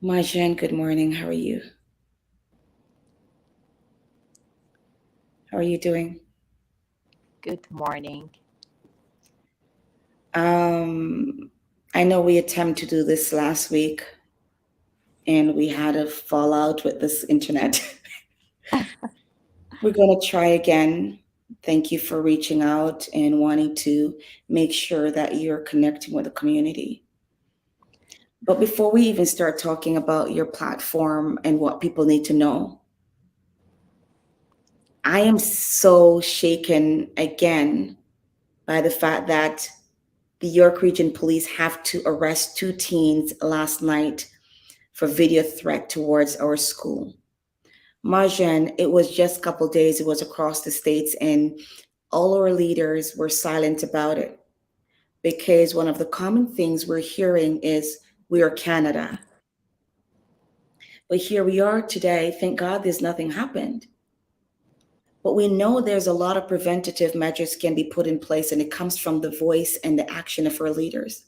Majan, good morning. How are you? How are you doing? Good morning. Um, I know we attempted to do this last week and we had a fallout with this internet. We're going to try again. Thank you for reaching out and wanting to make sure that you're connecting with the community. But before we even start talking about your platform and what people need to know, I am so shaken again by the fact that the York Region Police have to arrest two teens last night for video threat towards our school. Marjan, it was just a couple days, it was across the states, and all our leaders were silent about it because one of the common things we're hearing is we are Canada. But here we are today. Thank God there's nothing happened. But we know there's a lot of preventative measures can be put in place, and it comes from the voice and the action of our leaders.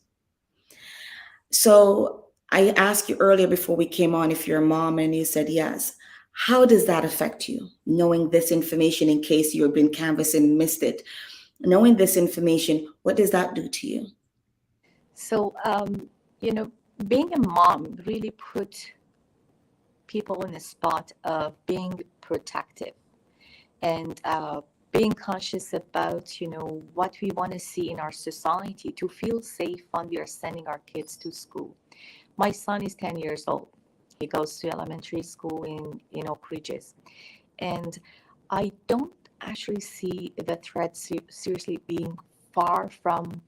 So I asked you earlier before we came on if you're a mom, and you said yes. How does that affect you, knowing this information in case you've been canvassing and missed it? Knowing this information, what does that do to you? So, you know, being a mom really put people in a spot of being protective and being conscious about, what we want to see in our society to feel safe when we are sending our kids to school. My son is 10 years old. He goes to elementary school in Oak Ridges. And I don't actually see the threat seriously being far from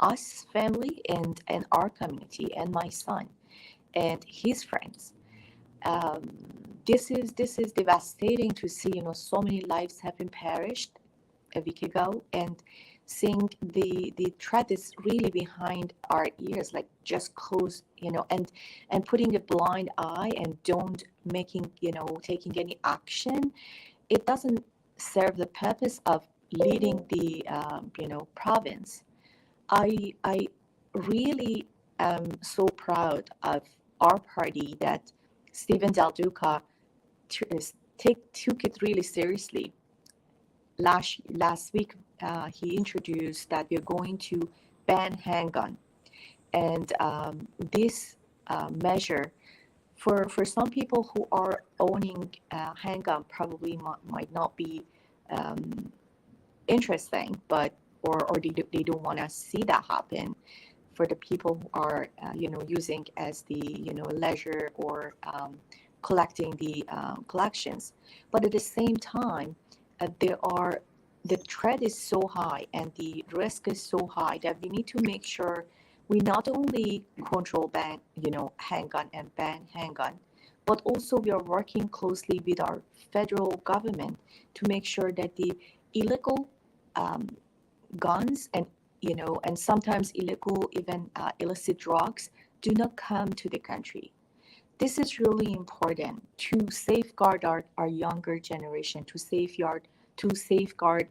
us family and our community and my son and his friends. um, this is devastating to see, so many lives have been perished a week ago, and seeing the threat is really behind our ears, like just close, and putting a blind eye and don't making, taking any action. It doesn't serve the purpose of leading the province. I really am so proud of our party that Stephen Del Duca took it really seriously. Last week, he introduced that we're going to ban handgun, and this measure for some people who are owning a handgun probably might not be um, interesting, but or they don't want to see that happen. For the people who are using as the leisure or collecting the collections, but at the same time, there are the threat is so high and the risk is so high that we need to make sure we not only control handgun and ban handgun, but also we are working closely with our federal government to make sure that the illegal um, guns and sometimes illegal, even illicit drugs do not come to the country. This is really important to safeguard our younger generation, to safeguard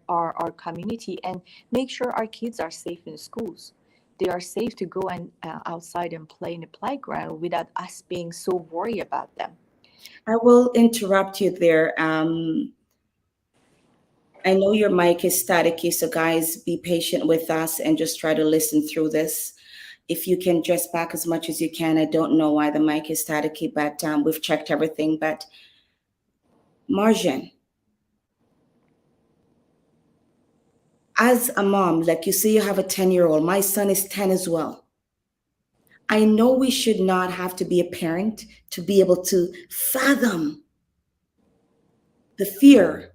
our community, and make sure our kids are safe in schools. They are safe to go and outside and play in the playground without us being so worried about them. I will interrupt you there. I know your mic is staticky, so guys, be patient with us and just try to listen through this. If you can dress back as much as you can, I don't know why the mic is staticky, but we've checked everything. But Marjan, as a mom, like you say, you have a 10-year-old. My son is 10 as well. I know we should not have to be a parent to be able to fathom the fear,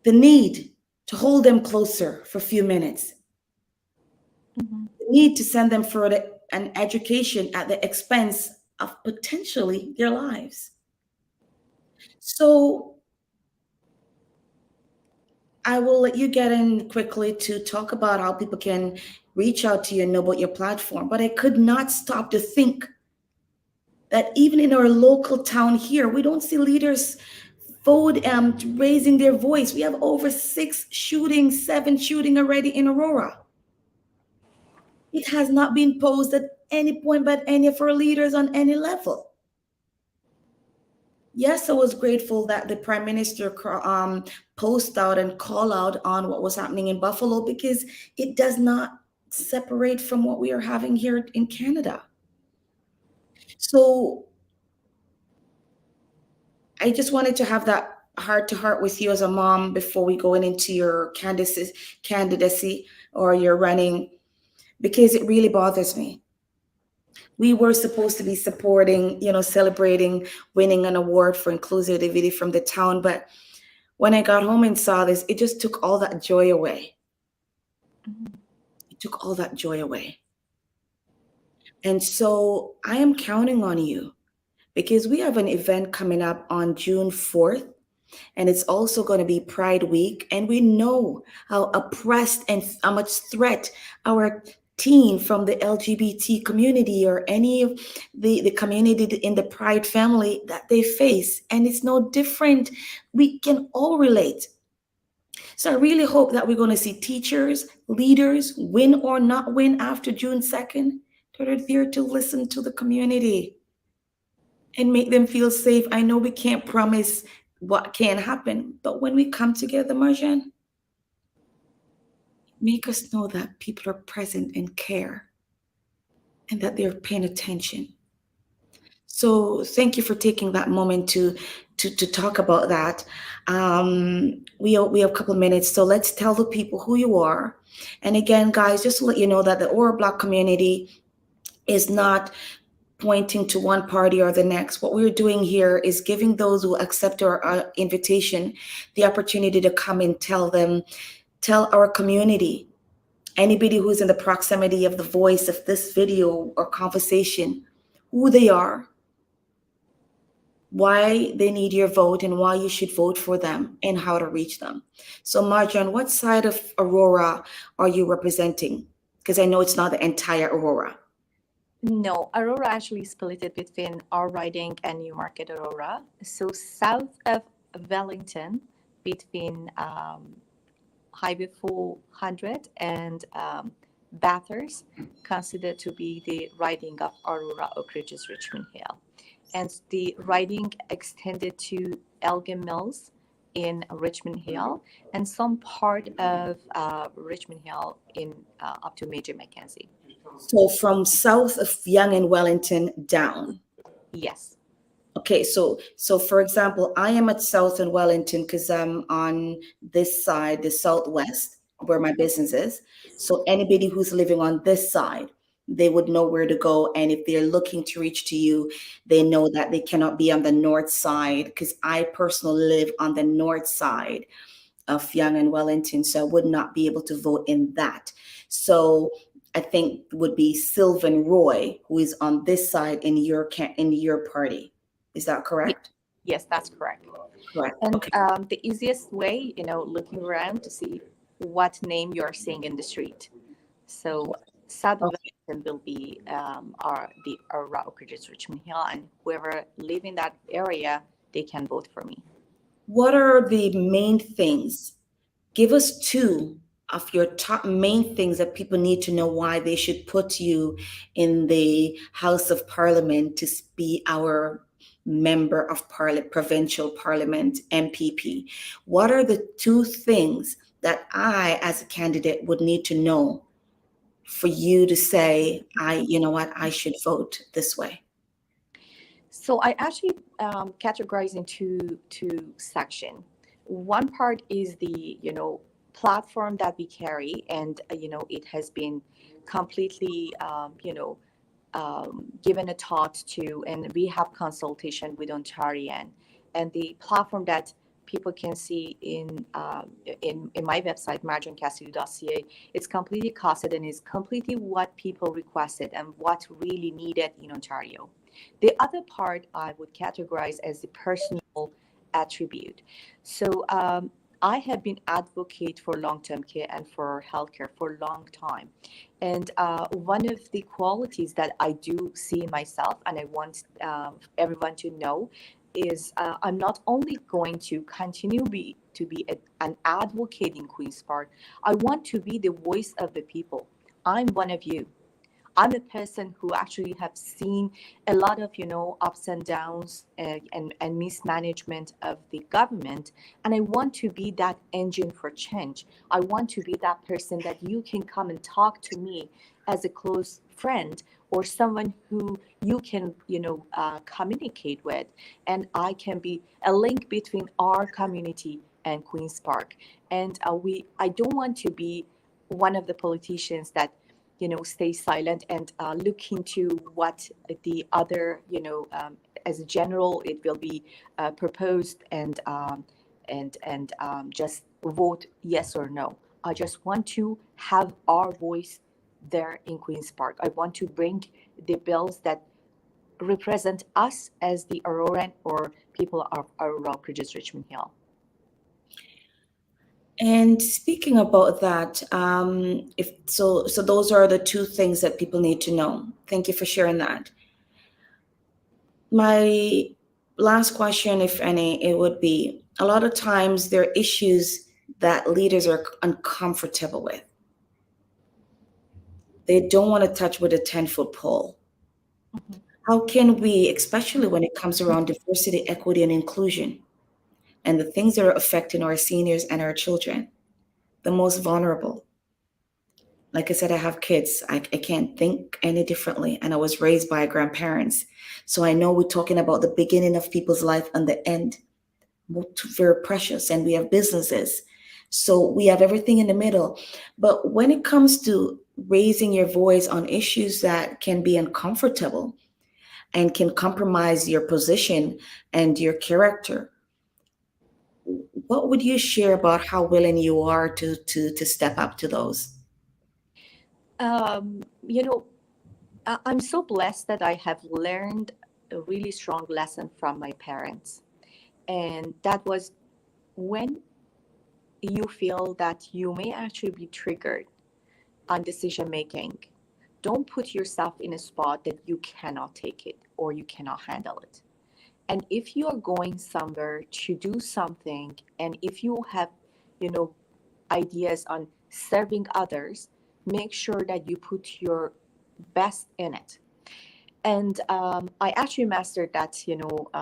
the need to hold them closer for a few minutes, Mhm. the need to send them for an education at the expense of potentially their lives. So I will let you get in quickly to talk about how people can reach out to you and know about your platform. But I could not stop to think that even in our local town here, we don't see leaders forward raising their voice. We have over 6 shootings, 7 shooting already in Aurora. It has not been posed at any point by any of our leaders on any level. Yes, I was grateful that the Prime Minister post out and call out on what was happening in Buffalo, because it does not separate from what we are having here in Canada. So I just wanted to have that heart to heart with you as a mom before we go into your candidacy or your running, because it really bothers me. We were supposed to be supporting, celebrating winning an award for inclusivity from the town, but when I got home and saw this, it just took all that joy away. Mhm. It took all that joy away. And so I am counting on you, because we have an event coming up on June 4th, and it's also going to be Pride Week. And we know how oppressed and how much threat our teen from the LGBT community or any of the community in the Pride family that they face. And it's no different. We can all relate. So I really hope that we're going to see teachers, leaders, win or not win after June 2nd, that are there to listen to the community and make them feel safe. I know we can't promise what can happen, but when we come together, Marjan, make us know that people are present and care and that they're paying attention. So thank you for taking that moment to talk about that. We have a couple of minutes, so let's tell the people who you are. And again, guys, just to let you know that the Aura Block community is not pointing to one party or the next. What we're doing here is giving those who accept our invitation the opportunity to come and tell our community, anybody who's in the proximity of the voice of this video or conversation, who they are, why they need your vote and why you should vote for them and how to reach them. So Marjan, what side of Aurora are you representing? Because I know it's not the entire Aurora. No, Aurora actually split it between our riding and Newmarket Aurora. So south of Wellington, between Highway 400 and Bathurst, considered to be the riding of Aurora, Oak Ridges, Richmond Hill. And the riding extended to Elgin Mills in Richmond Hill and some part of Richmond Hill in up to Major Mackenzie. So from south of Young and Wellington down. Yes. Okay, so for example, I am at South and Wellington because I'm on this side, the southwest, where my business is. So anybody who's living on this side, they would know where to go. And if they're looking to reach to you, they know that they cannot be on the north side, because I personally live on the north side of Young and Wellington, so I would not be able to vote in that. So I think would be Sylvan Roy, who is on this side in your party. Is that correct? Yes, that's correct. Correct. And Okay. the easiest way, looking around to see what name you're seeing in the street. So South of Okay. Wellington will be the Aurora, Oak Ridges, Richmond Hill, and whoever live in that area, they can vote for me. What are the main things? Give us two of your top main things that people need to know why they should put you in the House of Parliament to be our member of provincial parliament, MPP. What are the two things that I, as a candidate, would need to know for you to say, you know what, I should vote this way? So I actually categorize into two section. One part is the platform that we carry, and it has been completely given a thought to, and we have consultation with Ontarian, and the platform that people can see in my website marjancassidy.ca. It's completely costed and is completely what people requested and what really needed in Ontario. The other part I would categorize as the personal attribute. So I have been advocate for long-term care and for healthcare for a long time. And one of the qualities that I do see in myself, and I want everyone to know, is I'm not only going to continue to be an advocate in Queen's Park, I want to be the voice of the people. I'm one of you. I'm a person who actually have seen a lot of, ups and downs, and mismanagement of the government. And I want to be that engine for change. I want to be that person that you can come and talk to me as a close friend, or someone who you can, communicate with. And I can be a link between our community and Queen's Park. And I don't want to be one of the politicians that, stay silent and look into what the other, as a general, it will be proposed, and just vote yes or no. I just want to have our voice there in Queen's Park. I want to bring the bills that represent us as the Auroran or people of Aurora, Regis, Richmond Hill. And speaking about that, if so those are the two things that people need to know. Thank you for sharing that. My last question, if any, it would be, a lot of times there are issues that leaders are uncomfortable with. They don't want to touch with a 10-foot pole. Mhm. How can we, especially when it comes around diversity, equity, and inclusion, and the things that are affecting our seniors and our children, the most vulnerable? Like I said, I have kids. I can't think any differently. And I was raised by grandparents. So I know we're talking about the beginning of people's life and the end, very precious. And we have businesses. So we have everything in the middle. But when it comes to raising your voice on issues that can be uncomfortable and can compromise your position and your character, what would you share about how willing you are to step up to those? Um, you know, I'm so blessed that I have learned a really strong lesson from my parents. And that was, when you feel that you may actually be triggered on decision making, don't put yourself in a spot that you cannot take it or you cannot handle it. And if you are going somewhere to do something, and if you have, you know, ideas on serving others, make sure that you put your best in it. And I actually mastered that,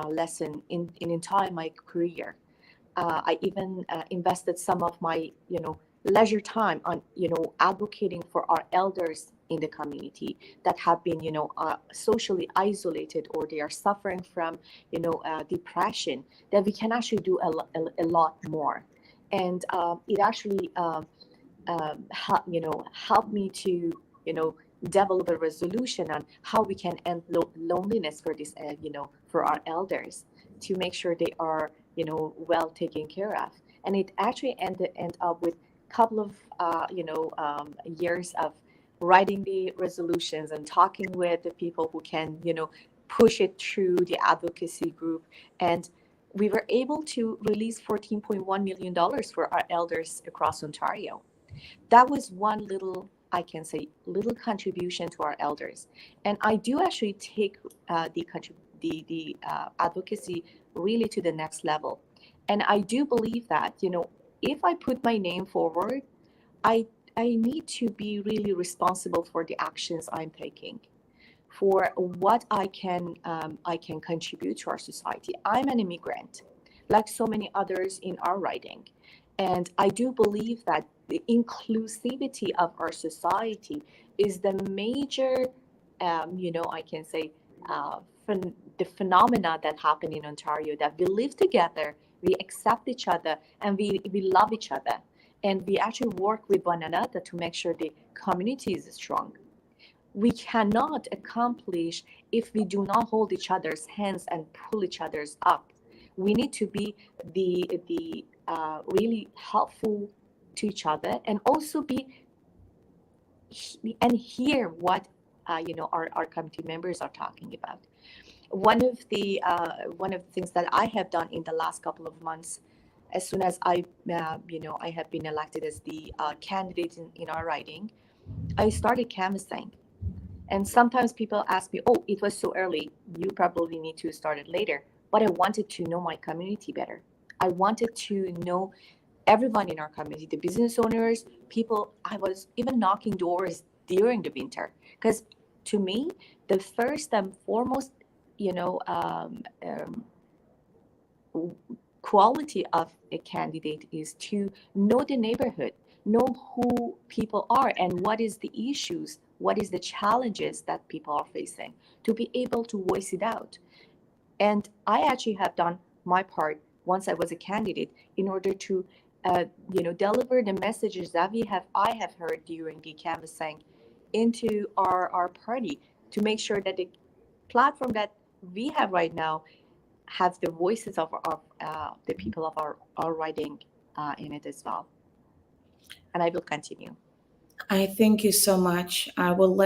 lesson in entire my career. I even invested some of my, leisure time on, advocating for our elders in the community that have been, socially isolated, or they are suffering from, depression. That we can actually do a lot more. And it actually, help me to, develop a resolution on how we can end loneliness for this, for our elders, to make sure they are, well taken care of. And it actually end up with a couple of, years of writing the resolutions and talking with the people who can, push it through the advocacy group. And we were able to release $14.1 million for our elders across Ontario. That was one little, I can say, little contribution to our elders. And I do actually take the advocacy really to the next level. And I do believe that, if I put my name forward, I I need to be really responsible for the actions I'm taking, for what I can contribute to our society. I'm an immigrant, like so many others in our writing, and I do believe that the inclusivity of our society is the major, I can say, the phenomena that happen in Ontario. That we live together, we accept each other, and we love each other, and we actually work with one another to make sure the community is strong. We cannot accomplish if we do not hold each other's hands and pull each other's up. We need to be the really helpful to each other, and also be and hear what our community members are talking about. One of the things that I have done in the last couple of months, as soon as I have been elected as the candidate in our riding, I started canvassing. And sometimes people ask me, "Oh, it was so early. You probably need to start it later." But I wanted to know my community better. I wanted to know everyone in our community, the business owners, people. I was even knocking doors during the winter, because to me, the first and foremost, you know, quality of a candidate is to know the neighborhood, know who people are and what is the issues, what is the challenges that people are facing, to be able to voice it out. And I actually have done my part once I was a candidate in order to, deliver the messages that I have heard during the canvassing into our party to make sure that the platform that we have right now have the voices of the people of our writing in it as well. And I will continue. I thank you so much. I will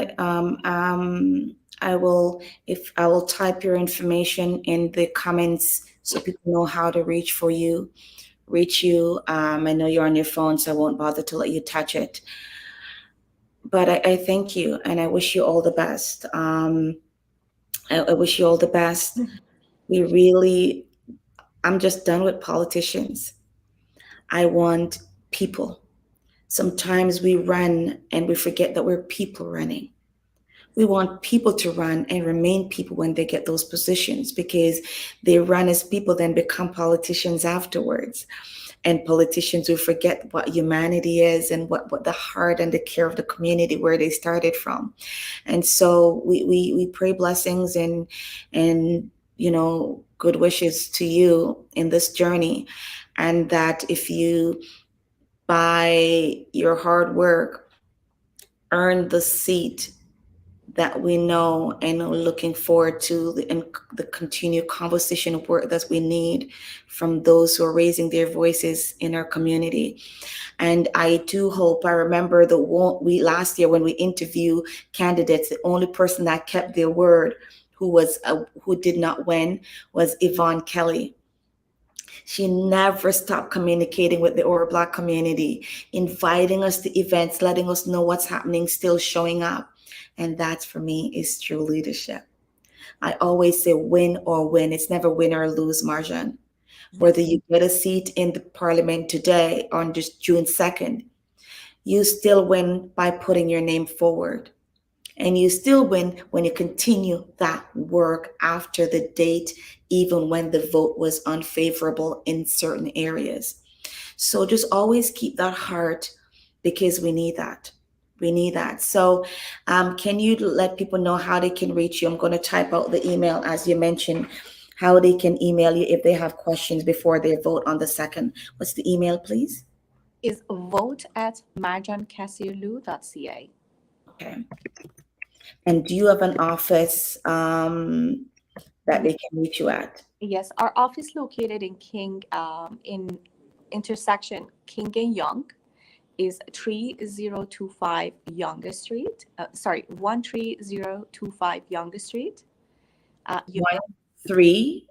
if I will type your information in the comments so people know how to reach you. I know you're on your phone, so I won't bother to let you touch it. But I thank you and I wish you all the best. I wish you all the best. We really, I'm just done with politicians. I want people. Sometimes we run and we forget that we're people running. We want people to run and remain people when they get those positions because they run as people, then become politicians afterwards. And politicians will forget what humanity is and what the heart and the care of the community where they started from. And so we pray blessings and good wishes to you in this journey. And that if you by your hard work earn the seat that we know and are looking forward to the continued conversation of work that we need from those who are raising their voices in our community. And I do hope I remember we last year when we interviewed candidates, the only person that kept their word who did not win was Yvonne Kelly. She never stopped communicating with the Oro Black community, inviting us to events, letting us know what's happening, still showing up. And that for me is true leadership. I always say win or win. It's never win or lose, Marjan. Whether you get a seat in the parliament today on just June 2nd, you still win by putting your name forward. And you still win when you continue that work after the date, even when the vote was unfavorable in certain areas. So just always keep that heart because we need that. We need that. So, can you let people know how they can reach you? I'm going to type out the email as you mentioned, how they can email you if they have questions before they vote on the second. What's the email, please? Is vote at marjancasiulu.ca. Okay. And do you have an office that they can reach you at? Yes, our office located in in intersection King and Young is 3025 Younger Street. Sorry, 13025 Younger Street. You One three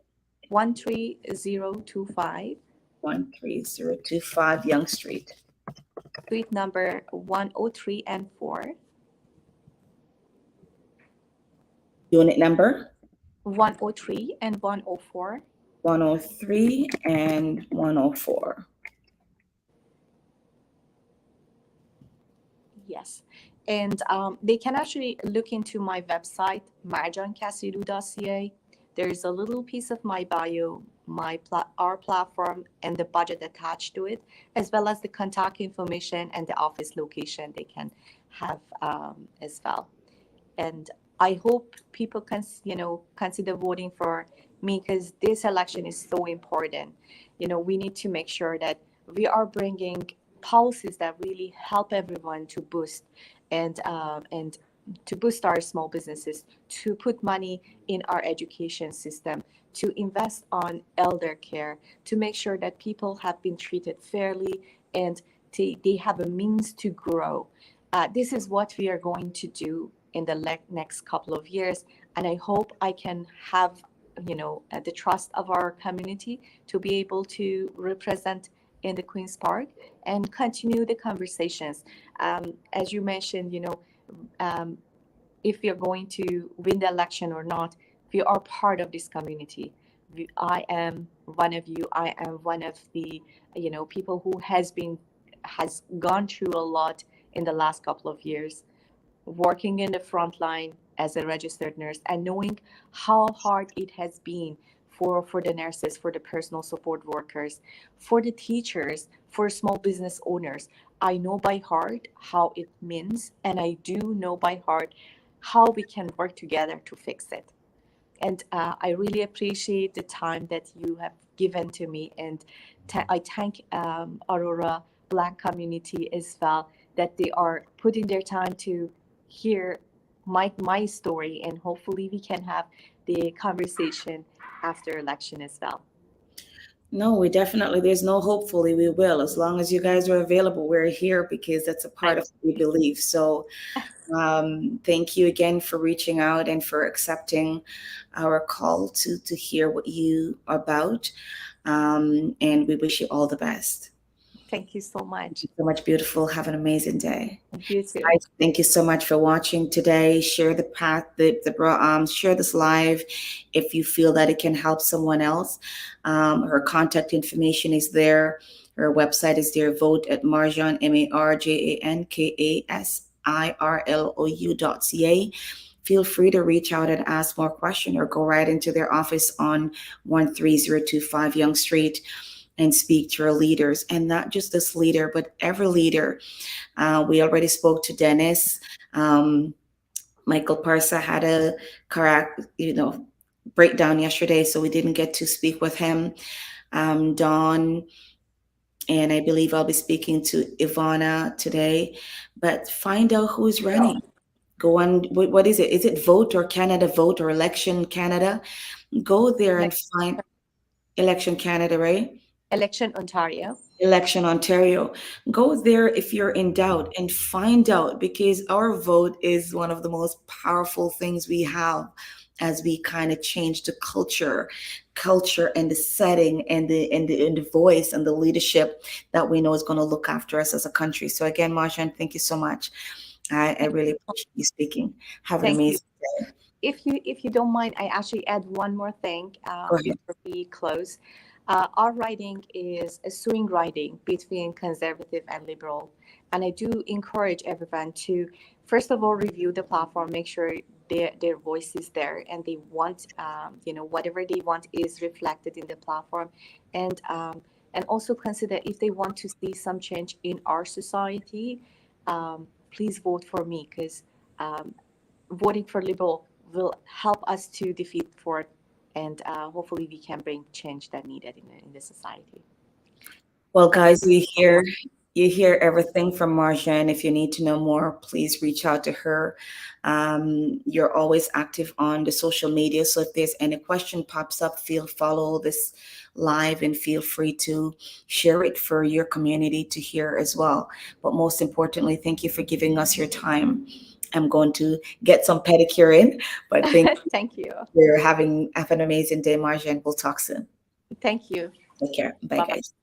13025, 13025 Young Street. suite number 103 and 4. Unit number 103 and 104. 103 and 104. Yes. And they can actually look into my website, marjancasiru.ca. There's a little piece of my bio, our platform, and the budget attached to it, as well as the contact information and the office location they can have as well. And I hope people can, consider voting for me because this election is so important. We need to make sure that we are bringing policies that really help everyone to boost and to boost our small businesses, to put money in our education system, to invest on elder care, to make sure that people have been treated fairly and they have a means to grow. This is what we are going to do in the next couple of years, and I hope I can have the trust of our community to be able to represent in the Queen's Park and continue the conversations. As you mentioned, um, if we are going to win the election or not, we are part of this community. I am one of you. I am one of the people who has gone through a lot in the last couple of years, working in the front line, as a registered nurse, and knowing how hard it has been for the nurses, for the personal support workers, for the teachers, for small business owners. I know by heart how it means, and I do know by heart how we can work together to fix it. And I really appreciate the time that you have given to me. And I thank Aurora Black community as well, that they are putting their time to hear my story, and hopefully we can have the conversation after election as well. No, we definitely, there's no hopefully, we will. As long as you guys are available, we're here because that's a part I'm of what we believe. So thank you again for reaching out and for accepting our call to hear what you are about. And we wish you all the best. Thank you so much. So much, beautiful. Have an amazing day. You too. Guys, thank you so much for watching today. Share the path, share this live if you feel that it can help someone else. Her contact information is there. Her website is there. Vote at Marjan, marjankasirlou.ca. Feel free to reach out and ask more questions, or go right into their office on 13025 Young Street and speak to your leaders. And not just this leader, but every leader. We already spoke to Dennis. Um, Michael Parsa had a correct, breakdown yesterday, so we didn't get to speak with him. Dawn, and I believe I'll be speaking to Ivana today. But find out who's running. Go on. What is it? Is it Vote or Canada Vote or Election Canada? Go there and find Election Canada, right? Election Ontario. Election Ontario. Go there if you're in doubt and find out, because our vote is one of the most powerful things we have as we kind of change the culture and the setting and the voice and the leadership that we know is going to look after us as a country. So again, Marjan, thank you so much. I really appreciate you speaking. Have an Thank you. amazing day. If you don't mind, I actually add one more thing Go ahead. before we close. Our riding is a swing riding between conservative and liberal, and I do encourage everyone to first of all review the platform, make sure their voice is there, and they want whatever they want is reflected in the platform, and also consider if they want to see some change in our society. Please vote for me, because um, voting for Liberal will help us to defeat Ford, and hopefully we can bring change that needed in the society. Well, Thank guys, you so much. you hear everything from Marcia, and if you need to know more, please reach out to her. You're always active on the social media, so if there's any question pops up, follow this live and feel free to share it for your community to hear as well. But most importantly, thank you for giving us your time. I'm going to get some pedicure in, but thank you Thank you. for have an amazing day, Marcia, and we'll talk soon. Thank you. Take care. Bye, Bye bye. guys.